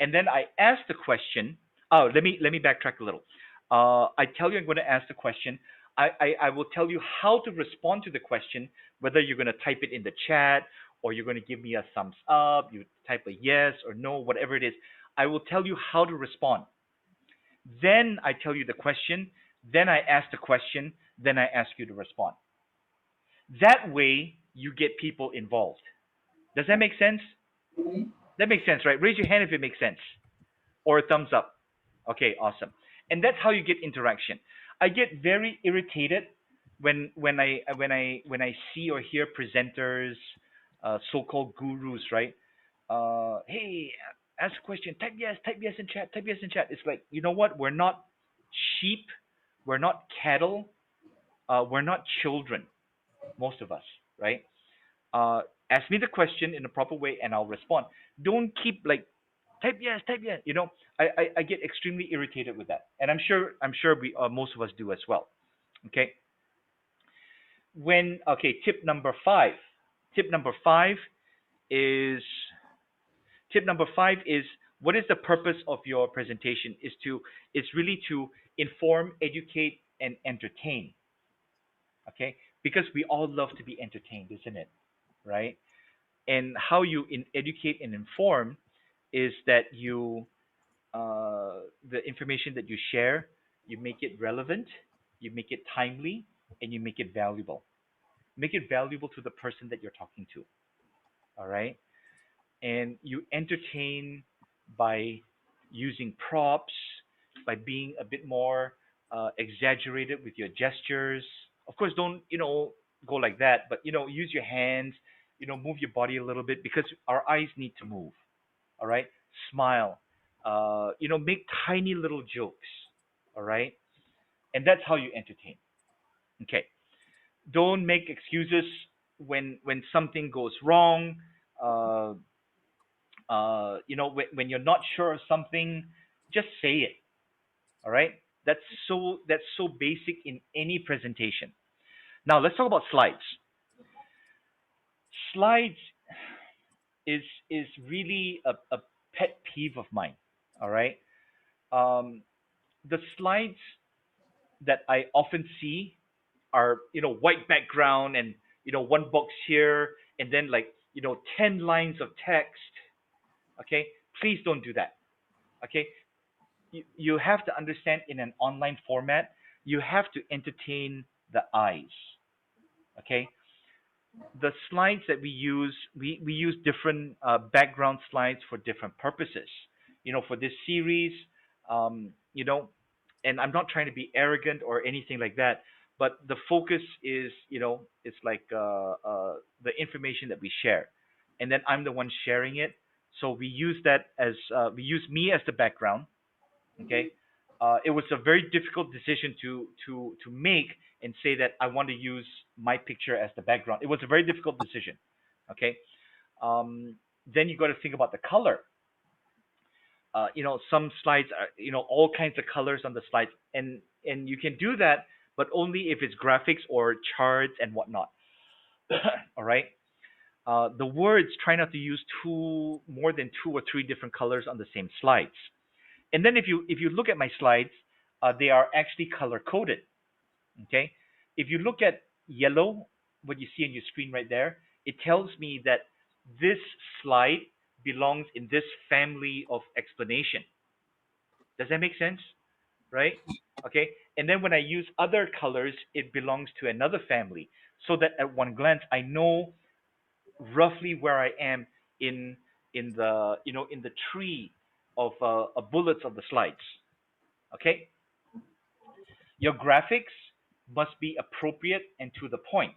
and then I ask the question. Oh, let me backtrack a little. I tell you I'm going to ask the question. I will tell you how to respond to the question, whether you're going to type it in the chat, or you're going to give me a thumbs up, you type a yes or no, whatever it is. I will tell you how to respond. Then I tell you the question, then I ask the question, then I ask you to respond. That way, you get people involved. Does that make sense? That makes sense, right? Raise your hand if it makes sense, or a thumbs up. Okay, awesome. And that's how you get interaction. I get very irritated when I see or hear presenters, so-called gurus, right? Hey, ask a question. Type yes in chat. Type yes in chat. It's like, you know what? We're not sheep. We're not cattle. We're not children. Most of us, right? uh, Ask me the question in a proper way, and I'll respond. Don't keep like, type yes. I get extremely irritated with that, and I'm sure we most of us do as well. Okay. Tip number five. Tip number five is tip number five is, what is the purpose of your presentation? It's really to inform, educate, and entertain. Okay, because we all love to be entertained, isn't it? Right? And how you educate and inform is that the information that you share, you make it relevant, you make it timely, and you make it valuable. Make it valuable to the person that you're talking to. All right. and you entertain by using props, by being a bit more exaggerated with your gestures. Of course, don't go like that, but use your hands, move your body a little bit because our eyes need to move. All right, smile, make tiny little jokes. All right, and that's how you entertain. Okay, don't make excuses when something goes wrong. Uh, when you're not sure of something, just say it. All right, that's so basic in any presentation. Now let's talk about slides. Slides is is really a pet peeve of mine. All right, um, the slides that I often see are white background and one box here and then like 10 lines of text. Okay, please don't do that. Okay, you have to understand in an online format, you have to entertain the eyes. Okay, the slides that we use different background slides for different purposes. For this series, and I'm not trying to be arrogant or anything like that, but the focus is, it's like the information that we share, and then I'm the one sharing it. So we use me as the background. Okay, it was a very difficult decision to make and say that I want to use my picture as the background. It was a very difficult decision. Okay, then you got to think about the color. Some slides are all kinds of colors on the slides, and you can do that, but only if it's graphics or charts and whatnot. All right. The words, try not to use more than two or three different colors on the same slides. And then if you look at my slides, they are actually color coded. Okay, if you look at yellow, what you see on your screen right there, it tells me that this slide belongs in this family of explanation. Does that make sense? Right? Okay, and then when I use other colors, it belongs to another family, so that at one glance I know roughly where I am in in the tree of bullets of the slides. Okay, your graphics must be appropriate and to the point.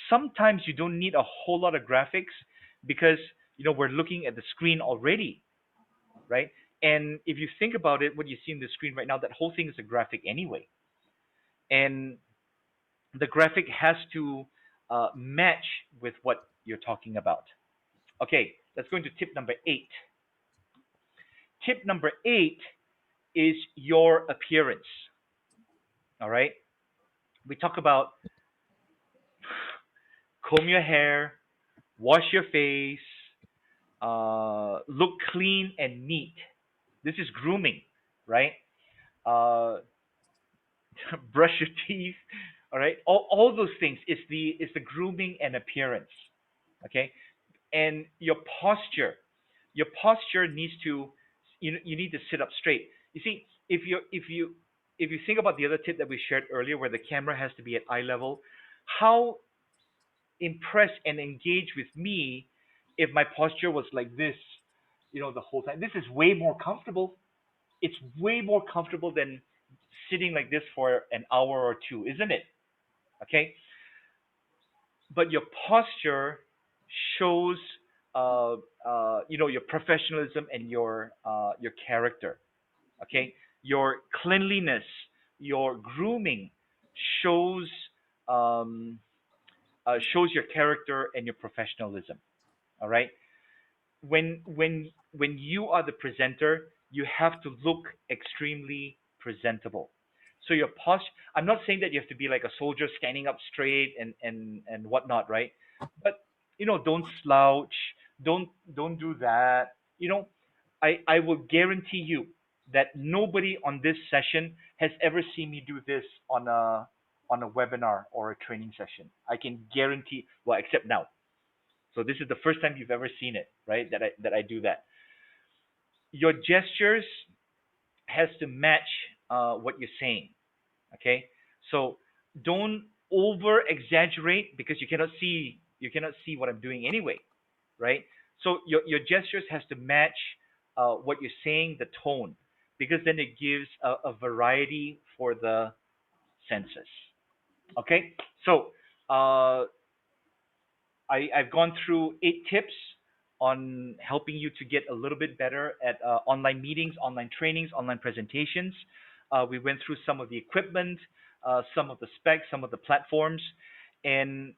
Sometimes you don't need a whole lot of graphics because we're looking at the screen already, right? And if you think about it, what you see on the screen right now, that whole thing is a graphic anyway, and the graphic has to match with what you're talking about. Okay, let's go into tip number 8. Tip number 8 is your appearance. All right, we talk about comb your hair, wash your face, look clean and neat. This is grooming, right? Uh, brush your teeth. All right, all those things is the grooming and appearance. Okay, and your posture needs to you need to sit up straight. You see, if you think about the other tip that we shared earlier, where the camera has to be at eye level, how impressed and engaged with me if my posture was like this, the whole time. This is way more comfortable. It's way more comfortable than sitting like this for an hour or two, isn't it? Okay, but your posture shows, your professionalism and your character. Okay, your cleanliness, your grooming shows shows your character and your professionalism. All right, when you are the presenter, you have to look extremely presentable. So your posture. I'm not saying that you have to be like a soldier standing up straight and whatnot, right? But don't slouch. Don't do that. I will guarantee you that nobody on this session has ever seen me do this on a webinar or a training session. I can guarantee. Well, except now. So this is the first time you've ever seen it, right? That I do that. Your gestures has to match what you're saying. Okay, so don't over exaggerate because you cannot see what I'm doing anyway, right? So your gestures has to match what you're saying, the tone, because then it gives a variety for the senses. Okay, so uh, I've gone through 8 tips on helping you to get a little bit better at online meetings, online trainings, online presentations. We went through some of the equipment, some of the specs, some of the platforms, and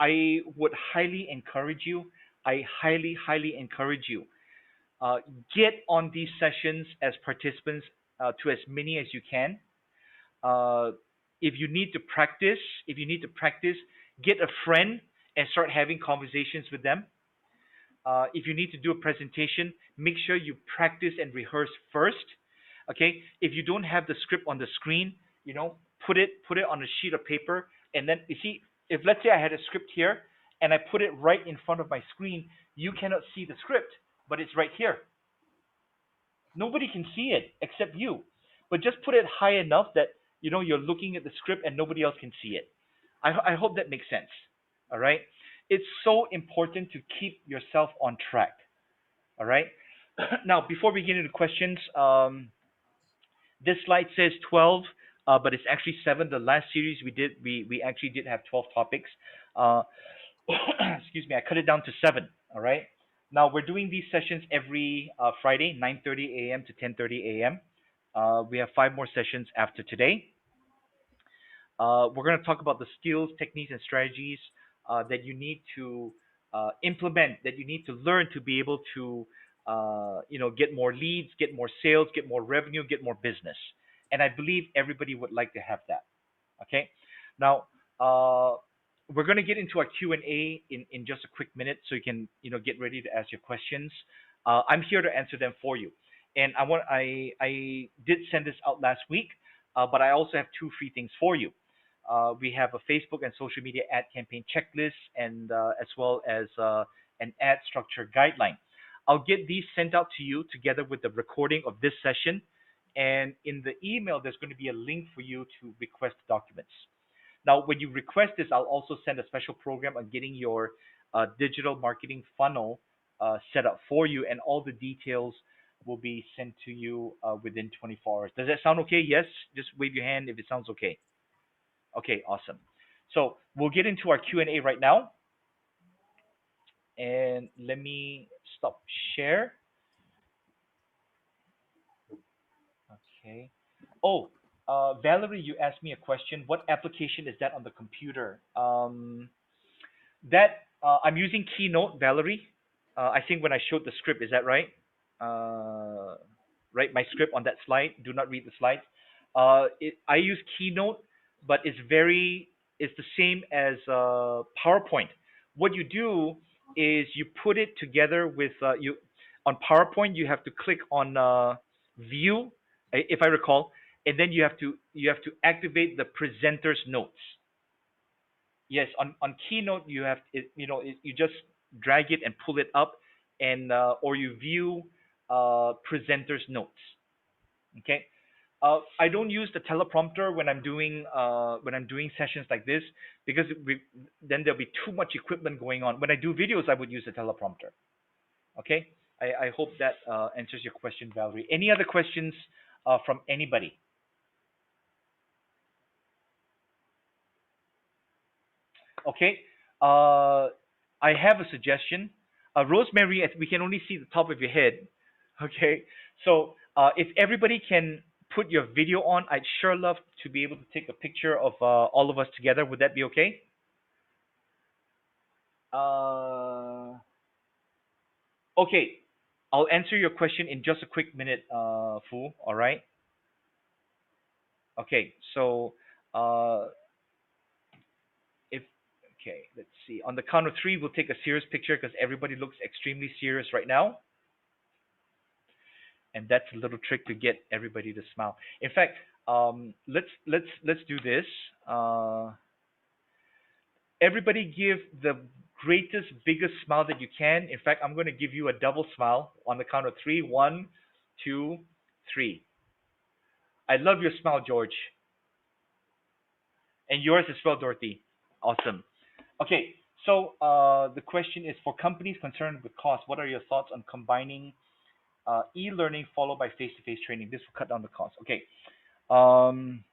I would highly encourage you. I highly encourage you. Uh, get on these sessions as participants to as many as you can. Uh, if you need to practice, if you need to practice, get a friend and start having conversations with them. If you need to do a presentation, make sure you practice and rehearse first. Okay. If you don't have the script on the screen, put it on a sheet of paper, and then you see, if let's say I had a script here and I put it right in front of my screen, you cannot see the script, but it's right here. Nobody can see it except you. But just put it high enough that you're looking at the script and nobody else can see it. I hope that makes sense. All right. It's so important to keep yourself on track. All right. Now, before we get into questions, this slide says 12, but it's actually 7. The last series we actually did have 12 topics. Uh, excuse me, I cut it down to 7. All right. Now we're doing these sessions every Friday, 9:30 a.m. to 10:30 a.m. We have 5 more sessions after today. We're going to talk about the skills, techniques, and strategies that you need to implement, that you need to learn to be able to, get more leads, get more sales, get more revenue, get more business. And I believe everybody would like to have that. Okay. Now, we're going to get into our Q&A in just a quick minute, so you can get ready to ask your questions. I'm here to answer them for you. And I did send this out last week, but I also have 2 free things for you. We have a Facebook and social media ad campaign checklist, and as well as an ad structure guideline. I'll get these sent out to you together with the recording of this session. And in the email, there's going to be a link for you to request documents. Now, when you request this, I'll also send a special program on getting your digital marketing funnel set up for you, and all the details will be sent to you within 24 hours. Does that sound okay? Yes? Just wave your hand if it sounds okay. Okay, awesome. So we'll get into our Q&A right now. And let me stop share. Okay. Oh, Valerie, you asked me a question. What application is that on the computer? That I'm using Keynote, Valerie. I think when I showed the script, is that right? Right, my script on that slide. Do not read the slides. I use Keynote, but it's the same as PowerPoint. What you do is you put it together with you on PowerPoint. You have to click on View, if I recall, and then you have to activate the presenter's notes. Yes, on Keynote you have you just drag it and pull it up, and or you view presenter's notes. Okay. I don't use the teleprompter when I'm doing sessions like this, because then there'll be too much equipment going on. When I do videos, I would use the teleprompter. Okay. I hope that answers your question, Valerie. Any other questions from anybody? Okay. I have a suggestion. Rosemary, we can only see the top of your head. Okay. So if everybody can put your video on, I'd sure love to be able to take a picture of all of us together. Would that be okay? Uh, okay. I'll answer your question in just a quick minute, Fu. All right. Okay. So uh, if okay, let's see. On the count of three, we'll take a serious picture because everybody looks extremely serious right now, and that's a little trick to get everybody to smile. In fact, let's do this. Everybody give the greatest, biggest smile that you can. In fact, I'm going to give you a double smile on the count of three. One, two, three. I love your smile, George, and yours as well, Dorothy. Awesome. Okay, So the question is for companies concerned with cost, what are your thoughts on combining e-learning followed by face-to-face training? This will cut down the cost. Okay. Um,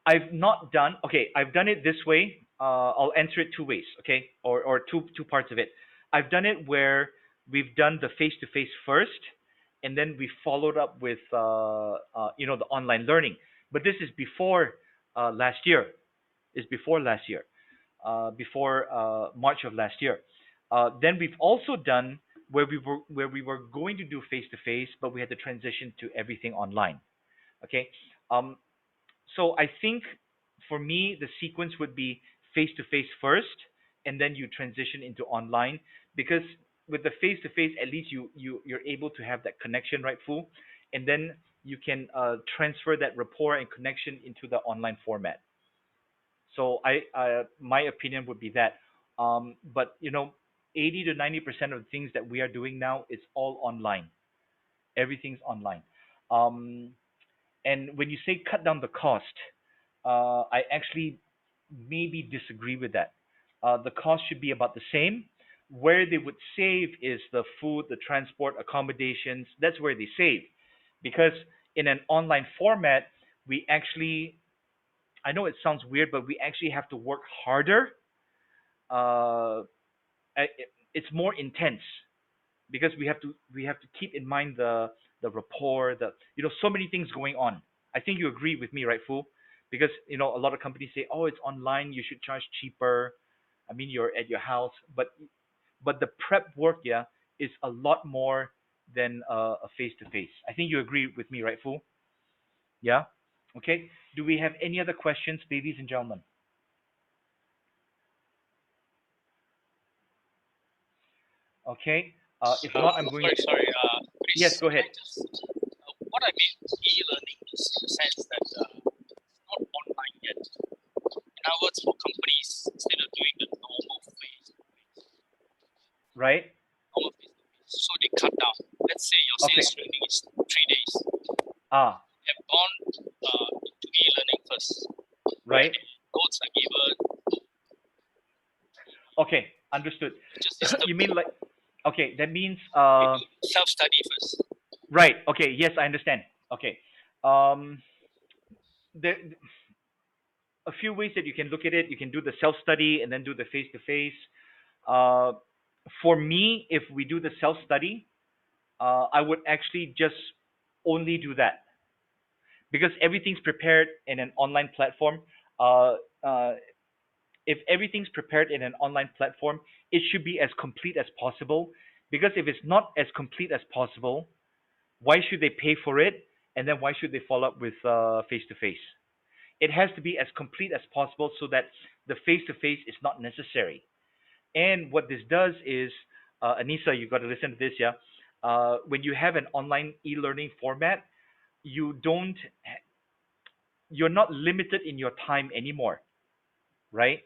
I've not done. Okay, I've done it this way. I'll answer it two ways. Okay, or two parts of it. I've done it where we've done the face to face first, and then we followed up with the online learning. But this is before last year. Is before last year. Before March of last year. Then we've also done where we were going to do face to face, but we had to transition to everything online. Okay. Um, so I think for me the sequence would be face to face first, and then you transition into online, because with the face to face at least you're able to have that connection, right, Fu? And then you can transfer that rapport and connection into the online format. So my opinion would be that. But 80 to 90% of the things that we are doing now is all online. Everything's online. Um, and when you say cut down the cost, I actually maybe disagree with that. The cost should be about the same. Where they would save is the food, the transport, accommodations. That's where they save. Because in an online format, we actually, I know it sounds weird, but we actually have to work harder. Uh, it's more intense because we have to keep in mind the rapport, so many things going on. I think you agree with me, right, Fu? Because a lot of companies say, oh, it's online, you should charge cheaper. I mean, you're at your house, but the prep work, yeah, is a lot more than a face to face. I think you agree with me, right, Fu? Yeah. Okay. Do we have any other questions, ladies and gentlemen? Okay. If not, I'm going. Sorry, Yes, Chris, go can ahead. I just, what I mean e-learning is in the sense that it's not online yet. In other words, for companies, instead of doing the Right. normal face-to-face, so they cut down. Let's say your Okay. sales training is 3 days. Ah. They have gone into e-learning first, where Right. the notes are given, Okay. Understood. just system. You mean like? Okay. That means They do self-study first. Right. Okay. Yes, I understand. Okay. Um. There a few ways that you can look at it. You can do the self study and then do the face to face. Uh, for me, if we do the self study, I would actually just only do that because everything's prepared in an online platform. Uh, uh, if everything's prepared in an online platform, it should be as complete as possible. Because if it's not as complete as possible, why should they pay for it? And then why should they follow up with face to face? It has to be as complete as possible so that the face to face is not necessary. And what this does is, Anissa, you got to listen to this, yeah. When you have an online e-learning format, you don't, you're not limited in your time anymore, right?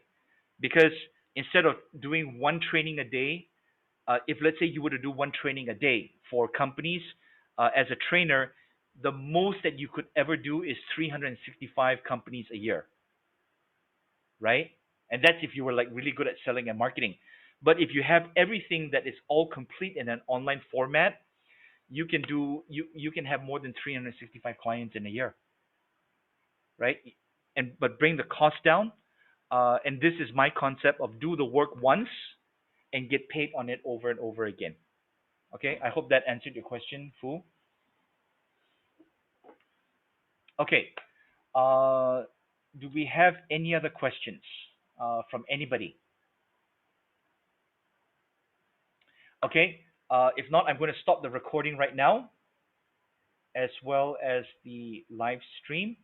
Because instead of doing one training a day, if let's say you were to do one training a day for companies as a trainer, the most that you could ever do is 365 companies a year, right? And that's if you were like really good at selling and marketing. But if you have everything that is all complete in an online format, you can have more than 365 clients in a year, right? And but bring the cost down. And this is my concept of do the work once and get paid on it over and over again. Okay, I hope that answered your question, Fu. Okay, uh, do we have any other questions from anybody? Okay, if not, I'm going to stop the recording right now as well as the live stream.